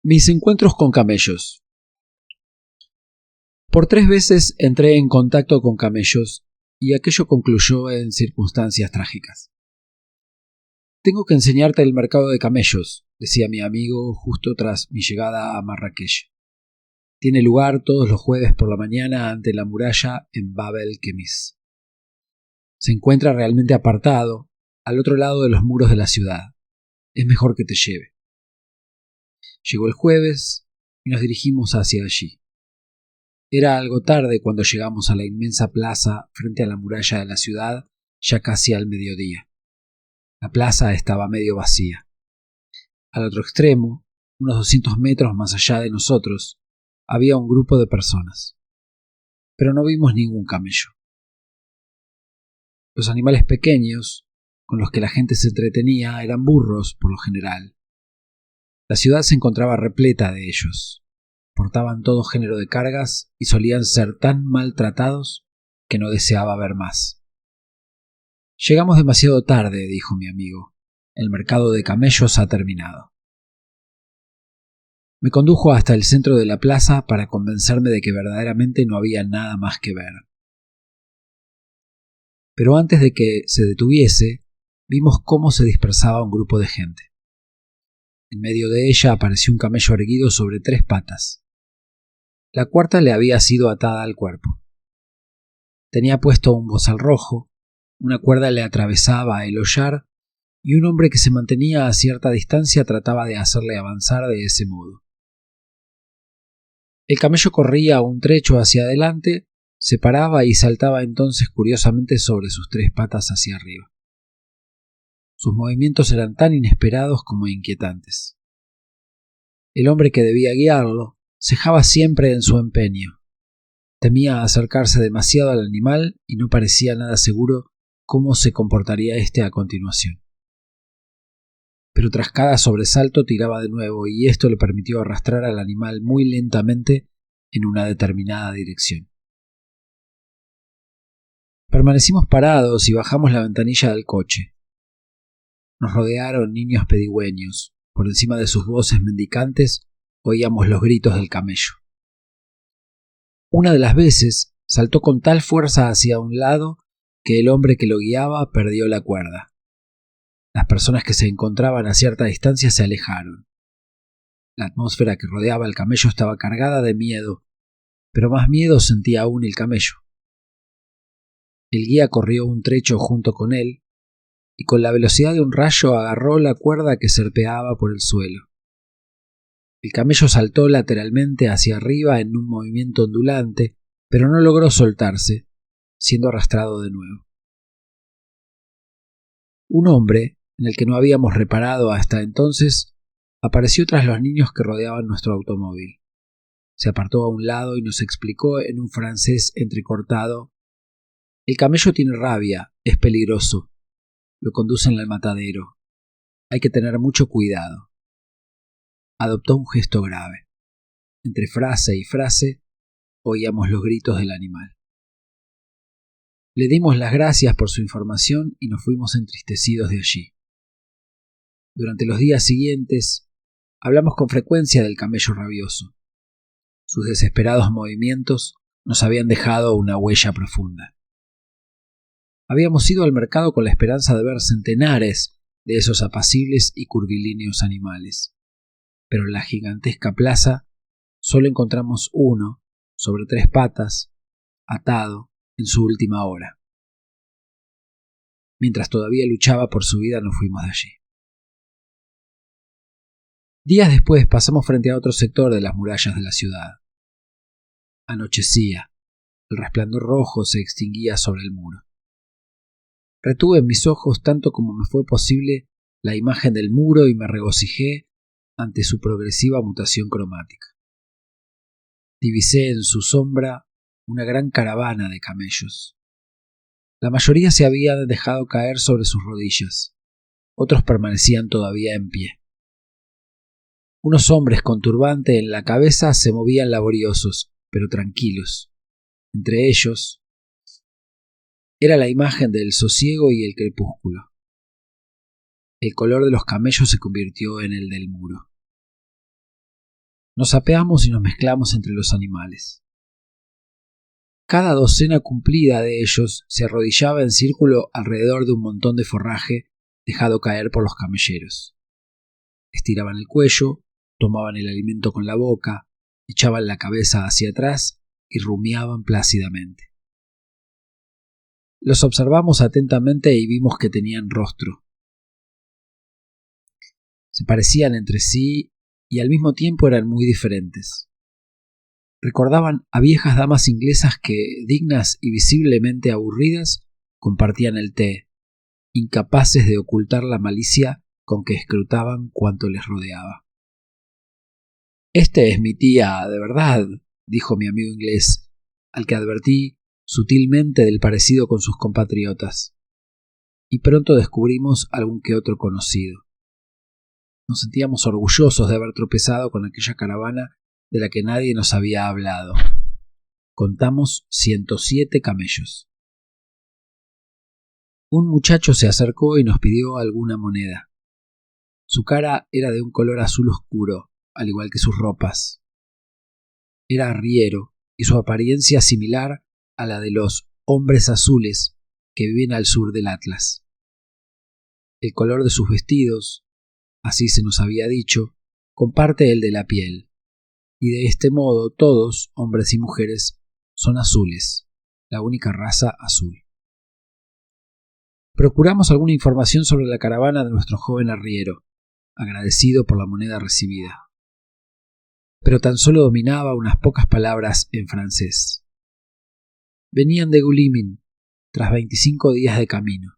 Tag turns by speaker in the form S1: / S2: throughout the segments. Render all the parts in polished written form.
S1: Mis encuentros con camellos. Por 3 veces entré en contacto con camellos y aquello concluyó en circunstancias trágicas. «Tengo que enseñarte el mercado de camellos», decía mi amigo justo tras mi llegada a Marrakech. «Tiene lugar todos los jueves por la mañana ante la muralla en Bab el-Kemis. Se encuentra realmente apartado, al otro lado de los muros de la ciudad. Es mejor que te lleve». Llegó el jueves y nos dirigimos hacia allí. Era algo tarde cuando llegamos a la inmensa plaza frente a la muralla de la ciudad, ya casi al mediodía. La plaza estaba medio vacía. Al otro extremo, unos 200 metros más allá de nosotros, había un grupo de personas. Pero no vimos ningún camello. Los animales pequeños, con los que la gente se entretenía, eran burros por lo general. La ciudad se encontraba repleta de ellos. Portaban todo género de cargas y solían ser tan maltratados que no deseaba ver más. «Llegamos demasiado tarde», dijo mi amigo. «El mercado de camellos ha terminado». Me condujo hasta el centro de la plaza para convencerme de que verdaderamente no había nada más que ver. Pero antes de que se detuviese, vimos cómo se dispersaba un grupo de gente. En medio de ella apareció un camello erguido sobre 3 patas. La cuarta le había sido atada al cuerpo. Tenía puesto un bozal rojo, una cuerda le atravesaba el hollar y un hombre que se mantenía a cierta distancia trataba de hacerle avanzar de ese modo. El camello corría un trecho hacia adelante, se paraba y saltaba entonces curiosamente sobre sus 3 patas hacia arriba. Sus movimientos eran tan inesperados como inquietantes. El hombre que debía guiarlo cejaba siempre en su empeño. Temía acercarse demasiado al animal y no parecía nada seguro cómo se comportaría éste a continuación. Pero tras cada sobresalto tiraba de nuevo y esto le permitió arrastrar al animal muy lentamente en una determinada dirección. Permanecimos parados y bajamos la ventanilla del coche. Nos rodearon niños pedigüeños. Por encima de sus voces mendicantes oíamos los gritos del camello. Una de las veces saltó con tal fuerza hacia un lado que el hombre que lo guiaba perdió la cuerda. Las personas que se encontraban a cierta distancia se alejaron. La atmósfera que rodeaba al camello estaba cargada de miedo, pero más miedo sentía aún el camello. El guía corrió un trecho junto con él y con la velocidad de un rayo agarró la cuerda que serpeaba por el suelo. El camello saltó lateralmente hacia arriba en un movimiento ondulante, pero no logró soltarse, siendo arrastrado de nuevo. Un hombre, en el que no habíamos reparado hasta entonces, apareció tras los niños que rodeaban nuestro automóvil. Se apartó a un lado y nos explicó en un francés entrecortado: «El camello tiene rabia, es peligroso. Lo conducen al matadero. Hay que tener mucho cuidado». Adoptó un gesto grave. Entre frase y frase oíamos los gritos del animal. Le dimos las gracias por su información y nos fuimos entristecidos de allí. Durante los días siguientes hablamos con frecuencia del camello rabioso. Sus desesperados movimientos nos habían dejado una huella profunda. Habíamos ido al mercado con la esperanza de ver centenares de esos apacibles y curvilíneos animales. Pero en la gigantesca plaza solo encontramos uno, sobre 3 patas, atado en su última hora. Mientras todavía luchaba por su vida, nos fuimos de allí. Días después pasamos frente a otro sector de las murallas de la ciudad. Anochecía. El resplandor rojo se extinguía sobre el muro. Retuve en mis ojos tanto como me fue posible la imagen del muro y me regocijé ante su progresiva mutación cromática. Divisé en su sombra una gran caravana de camellos. La mayoría se habían dejado caer sobre sus rodillas, otros permanecían todavía en pie. Unos hombres con turbante en la cabeza se movían laboriosos, pero tranquilos. Entre ellos era la imagen del sosiego y el crepúsculo. El color de los camellos se convirtió en el del muro. Nos apeamos y nos mezclamos entre los animales. Cada docena cumplida de ellos se arrodillaba en círculo alrededor de un montón de forraje dejado caer por los camelleros. Estiraban el cuello, tomaban el alimento con la boca, echaban la cabeza hacia atrás y rumiaban plácidamente. Los observamos atentamente y vimos que tenían rostro. Se parecían entre sí y al mismo tiempo eran muy diferentes. Recordaban a viejas damas inglesas que, dignas y visiblemente aburridas, compartían el té, incapaces de ocultar la malicia con que escrutaban cuanto les rodeaba. «Este es mi tía, de verdad», dijo mi amigo inglés, al que advertí sutilmente del parecido con sus compatriotas, y pronto descubrimos algún que otro conocido. Nos sentíamos orgullosos de haber tropezado con aquella caravana de la que nadie nos había hablado. Contamos 107 camellos. Un muchacho se acercó y nos pidió alguna moneda. Su cara era de un color azul oscuro, al igual que sus ropas. Era arriero y su apariencia similar a la de los hombres azules que viven al sur del Atlas. El color de sus vestidos, así se nos había dicho, comparte el de la piel, y de este modo todos, hombres y mujeres, son azules, la única raza azul. Procuramos alguna información sobre la caravana de nuestro joven arriero, agradecido por la moneda recibida. Pero tan solo dominaba unas pocas palabras en francés. Venían de Gulimin, tras 25 días de camino.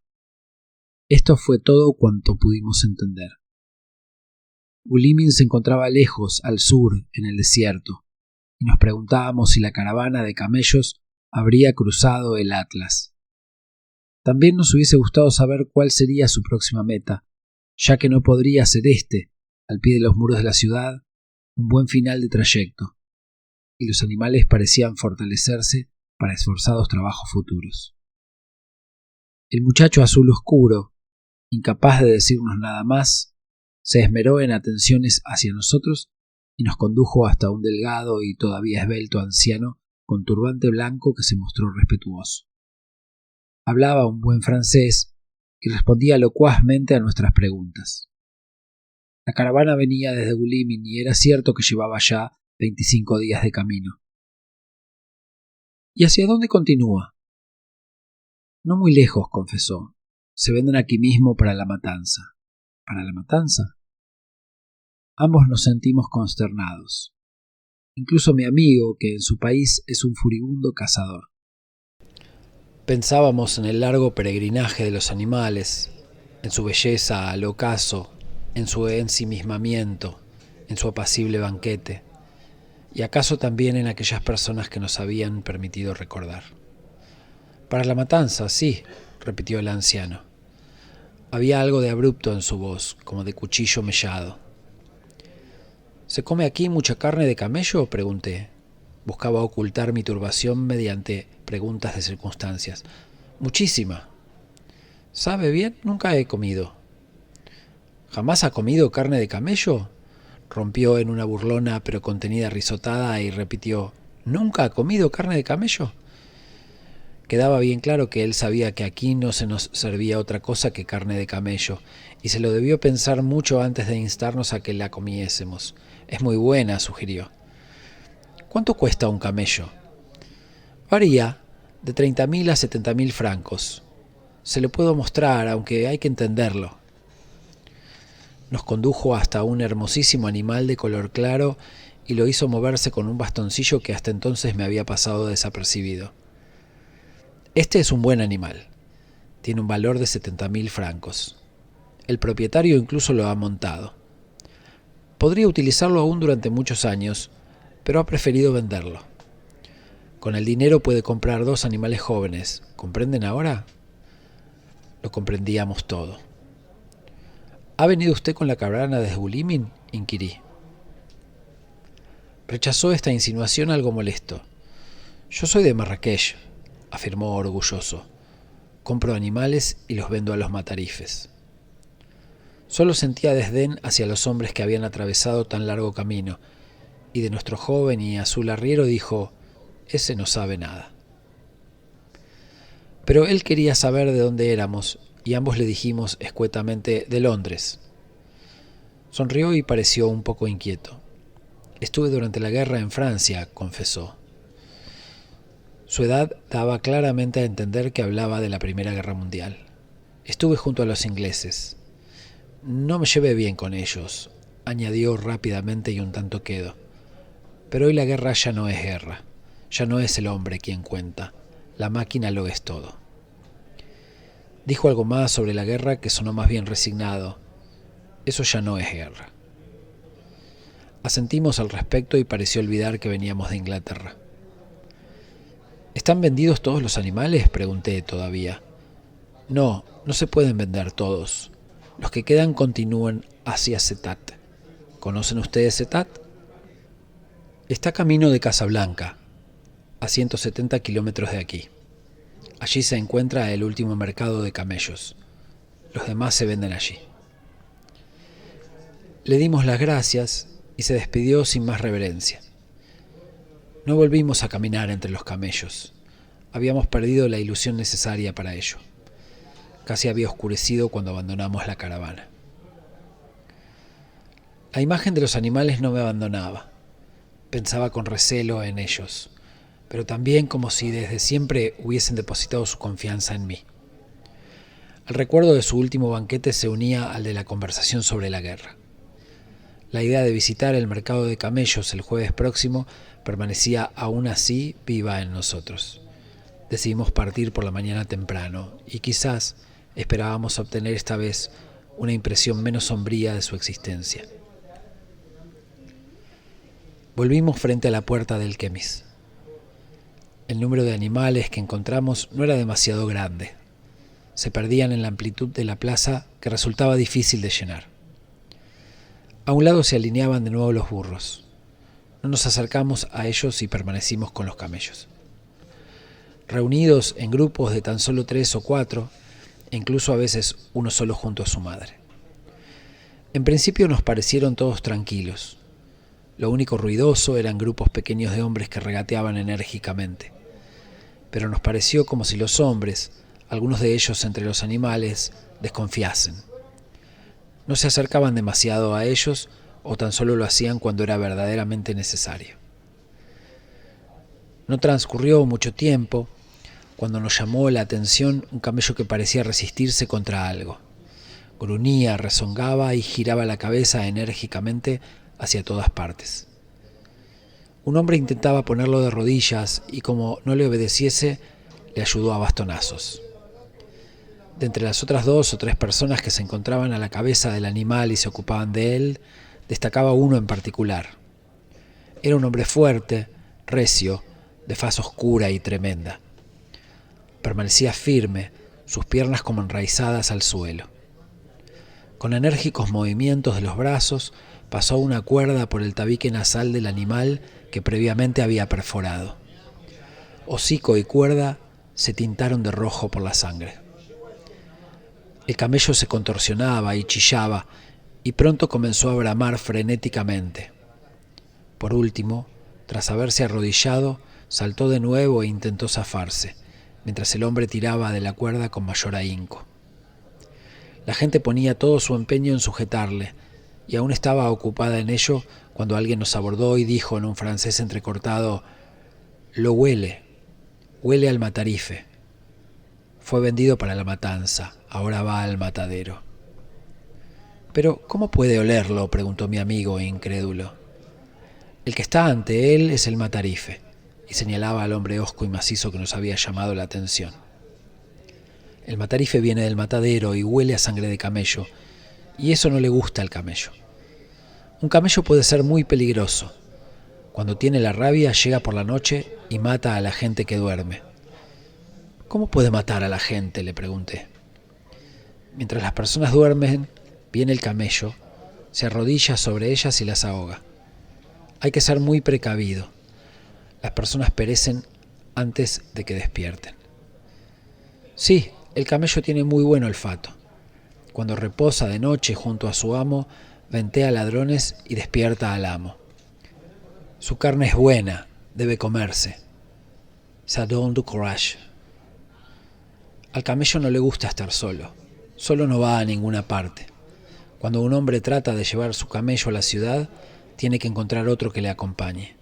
S1: Esto fue todo cuanto pudimos entender. Gulimin se encontraba lejos, al sur, en el desierto, y nos preguntábamos si la caravana de camellos habría cruzado el Atlas. También nos hubiese gustado saber cuál sería su próxima meta, ya que no podría ser este, al pie de los muros de la ciudad, un buen final de trayecto, y los animales parecían fortalecerse para esforzados trabajos futuros. El muchacho azul oscuro, incapaz de decirnos nada más, se esmeró en atenciones hacia nosotros y nos condujo hasta un delgado y todavía esbelto anciano con turbante blanco que se mostró respetuoso. Hablaba un buen francés y respondía locuazmente a nuestras preguntas. La caravana venía desde Gulimin y era cierto que llevaba ya 25 días de camino. ¿Y hacia dónde continúa? No muy lejos, confesó. Se venden aquí mismo para la matanza. ¿Para la matanza? Ambos nos sentimos consternados. Incluso mi amigo, que en su país es un furibundo cazador. Pensábamos en el largo peregrinaje de los animales, en su belleza al ocaso, en su ensimismamiento, en su apacible banquete, y acaso también en aquellas personas que nos habían permitido recordar. Para la matanza, sí, repitió el anciano. Había algo de abrupto en su voz, como de cuchillo mellado. ¿Se come aquí mucha carne de camello?, pregunté. Buscaba ocultar mi turbación mediante preguntas de circunstancias. Muchísima. ¿Sabe bien? Nunca he comido. ¿Jamás ha comido carne de camello? Rompió en una burlona pero contenida risotada y repitió. ¿Nunca ha comido carne de camello? Quedaba bien claro que él sabía que aquí no se nos servía otra cosa que carne de camello, y se lo debió pensar mucho antes de instarnos a que la comiésemos. Es muy buena, sugirió. ¿Cuánto cuesta un camello? Varía, de 30.000 a 70.000 francos. Se lo puedo mostrar, aunque hay que entenderlo. Nos condujo hasta un hermosísimo animal de color claro y lo hizo moverse con un bastoncillo que hasta entonces me había pasado desapercibido. Este es un buen animal. Tiene un valor de 70.000 francos. El propietario incluso lo ha montado. Podría utilizarlo aún durante muchos años, pero ha preferido venderlo. Con el dinero puede comprar 2 animales jóvenes. ¿Comprenden ahora? Lo comprendíamos todo. ¿Ha venido usted con la caravana desde Gulimin?, inquirí. Rechazó esta insinuación algo molesto. Yo soy de Marrakech, afirmó orgulloso. Compro animales y los vendo a los matarifes. Solo sentía desdén hacia los hombres que habían atravesado tan largo camino, y de nuestro joven y azul arriero dijo: «Ese no sabe nada». Pero él quería saber de dónde éramos, y ambos le dijimos escuetamente: «De Londres». Sonrió y pareció un poco inquieto. «Estuve durante la guerra en Francia», confesó. Su edad daba claramente a entender que hablaba de la Primera Guerra Mundial. «Estuve junto a los ingleses. No me llevé bien con ellos», añadió rápidamente y un tanto quedo. «Pero hoy la guerra ya no es guerra. Ya no es el hombre quien cuenta. La máquina lo es todo». Dijo algo más sobre la guerra que sonó más bien resignado. «Eso ya no es guerra». Asentimos al respecto y pareció olvidar que veníamos de Inglaterra. «¿Están vendidos todos los animales?», pregunté todavía. «No, no se pueden vender todos. Los que quedan continúan hacia Setat». «¿Conocen ustedes Setat?» «Está camino de Casablanca, a 170 kilómetros de aquí. Allí se encuentra el último mercado de camellos. Los demás se venden allí». Le dimos las gracias y se despidió sin más reverencia. No volvimos a caminar entre los camellos. Habíamos perdido la ilusión necesaria para ello. Casi había oscurecido cuando abandonamos la caravana. La imagen de los animales no me abandonaba. Pensaba con recelo en ellos, pero también como si desde siempre hubiesen depositado su confianza en mí. El recuerdo de su último banquete se unía al de la conversación sobre la guerra. La idea de visitar el mercado de camellos el jueves próximo permanecía aún así viva en nosotros. Decidimos partir por la mañana temprano y quizás esperábamos obtener esta vez una impresión menos sombría de su existencia. Volvimos frente a la puerta del Kemis. El número de animales que encontramos no era demasiado grande. Se perdían en la amplitud de la plaza que resultaba difícil de llenar. A un lado se alineaban de nuevo los burros. No nos acercamos a ellos y permanecimos con los camellos. Reunidos en grupos de tan solo 3 o 4, e incluso a veces uno solo junto a su madre. En principio nos parecieron todos tranquilos. Lo único ruidoso eran grupos pequeños de hombres que regateaban enérgicamente. Pero nos pareció como si los hombres, algunos de ellos entre los animales, desconfiasen. No se acercaban demasiado a ellos o tan solo lo hacían cuando era verdaderamente necesario. No transcurrió mucho tiempo cuando nos llamó la atención un camello que parecía resistirse contra algo. Gruñía, rezongaba y giraba la cabeza enérgicamente hacia todas partes. Un hombre intentaba ponerlo de rodillas y como no le obedeciese, le ayudó a bastonazos. De entre las otras 2 o 3 personas que se encontraban a la cabeza del animal y se ocupaban de él, destacaba uno en particular. Era un hombre fuerte, recio, de faz oscura y tremenda. Permanecía firme, sus piernas como enraizadas al suelo. Con enérgicos movimientos de los brazos, pasó una cuerda por el tabique nasal del animal que previamente había perforado. Hocico y cuerda se tintaron de rojo por la sangre. El camello se contorsionaba y chillaba, y pronto comenzó a bramar frenéticamente. Por último, tras haberse arrodillado, saltó de nuevo e intentó zafarse, mientras el hombre tiraba de la cuerda con mayor ahínco. La gente ponía todo su empeño en sujetarle, y aún estaba ocupada en ello cuando alguien nos abordó y dijo en un francés entrecortado: «Lo huele, huele al matarife. Fue vendido para la matanza, ahora va al matadero». «¿Pero cómo puede olerlo?», preguntó mi amigo incrédulo. «El que está ante él es el matarife», y señalaba al hombre hosco y macizo que nos había llamado la atención. «El matarife viene del matadero y huele a sangre de camello, y eso no le gusta al camello. Un camello puede ser muy peligroso. Cuando tiene la rabia llega por la noche y mata a la gente que duerme». «¿Cómo puede matar a la gente?», le pregunté. «Mientras las personas duermen, viene el camello, se arrodilla sobre ellas y las ahoga. Hay que ser muy precavido. Las personas perecen antes de que despierten». «Sí, el camello tiene muy buen olfato. Cuando reposa de noche junto a su amo, ventea ladrones y despierta al amo. Su carne es buena, debe comerse. Ça donne du courage. Al camello no le gusta estar solo. Solo no va a ninguna parte. Cuando un hombre trata de llevar su camello a la ciudad, tiene que encontrar otro que le acompañe.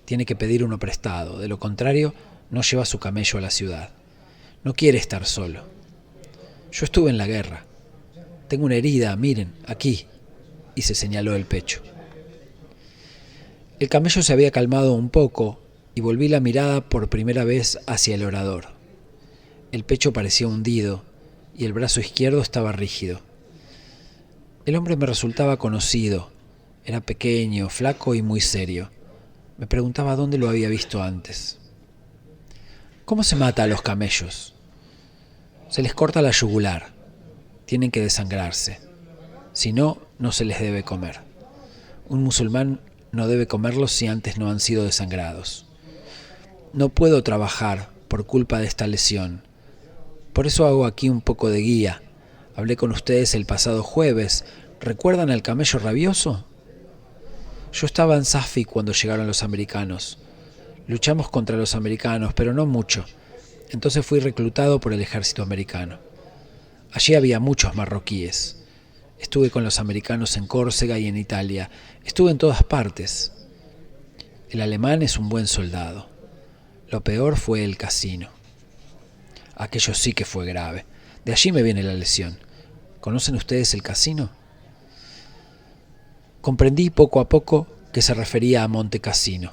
S1: Tiene que pedir uno prestado. De lo contrario, no lleva su camello a la ciudad. No quiere estar solo. Yo estuve en la guerra. Tengo una herida, miren, aquí. Y se señaló el pecho. El camello se había calmado un poco y volví la mirada por primera vez hacia el orador. El pecho parecía hundido y el brazo izquierdo estaba rígido. El hombre me resultaba conocido. Era pequeño, flaco y muy serio. Me preguntaba dónde lo había visto antes. ¿Cómo se mata a los camellos? Se les corta la yugular. Tienen que desangrarse. Si no, no se les debe comer. Un musulmán no debe comerlos si antes no han sido desangrados. No puedo trabajar por culpa de esta lesión. Por eso hago aquí un poco de guía. Hablé con ustedes el pasado jueves. ¿Recuerdan al camello rabioso? Yo estaba en Safi cuando llegaron los americanos. Luchamos contra los americanos, pero no mucho. Entonces fui reclutado por el ejército americano. Allí había muchos marroquíes. Estuve con los americanos en Córcega y en Italia. Estuve en todas partes. El alemán es un buen soldado. Lo peor fue el casino. Aquello sí que fue grave. De allí me viene la lesión. ¿Conocen ustedes el casino? Comprendí poco a poco que se refería a Monte Cassino.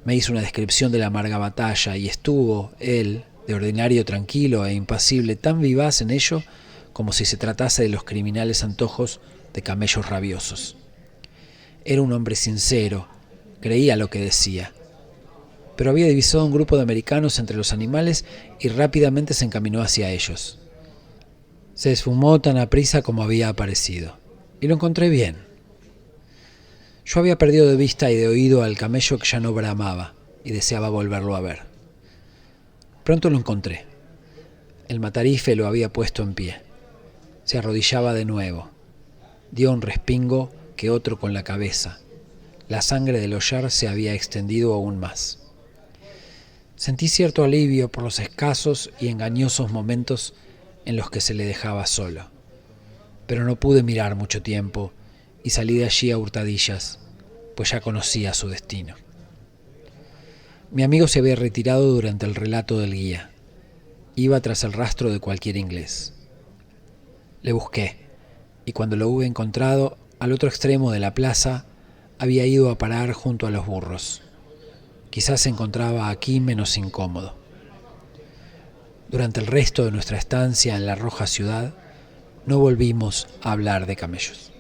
S1: Me hizo una descripción de la amarga batalla y estuvo, él, de ordinario tranquilo e impasible, tan vivaz en ello como si se tratase de los criminales antojos de camellos rabiosos. Era un hombre sincero, creía lo que decía, pero había divisado un grupo de americanos entre los animales y rápidamente se encaminó hacia ellos. Se esfumó tan aprisa como había aparecido, y lo encontré bien. Yo había perdido de vista y de oído al camello que ya no bramaba y deseaba volverlo a ver. Pronto lo encontré. El matarife lo había puesto en pie. Se arrodillaba de nuevo. Dio un respingo que otro con la cabeza. La sangre del hollar se había extendido aún más. Sentí cierto alivio por los escasos y engañosos momentos en los que se le dejaba solo. Pero no pude mirar mucho tiempo y salí de allí a hurtadillas, pues ya conocía su destino. Mi amigo se había retirado durante el relato del guía. Iba tras el rastro de cualquier inglés. Le busqué, y cuando lo hube encontrado, al otro extremo de la plaza, había ido a parar junto a los burros. Quizás se encontraba aquí menos incómodo. Durante el resto de nuestra estancia en la roja ciudad, no volvimos a hablar de camellos.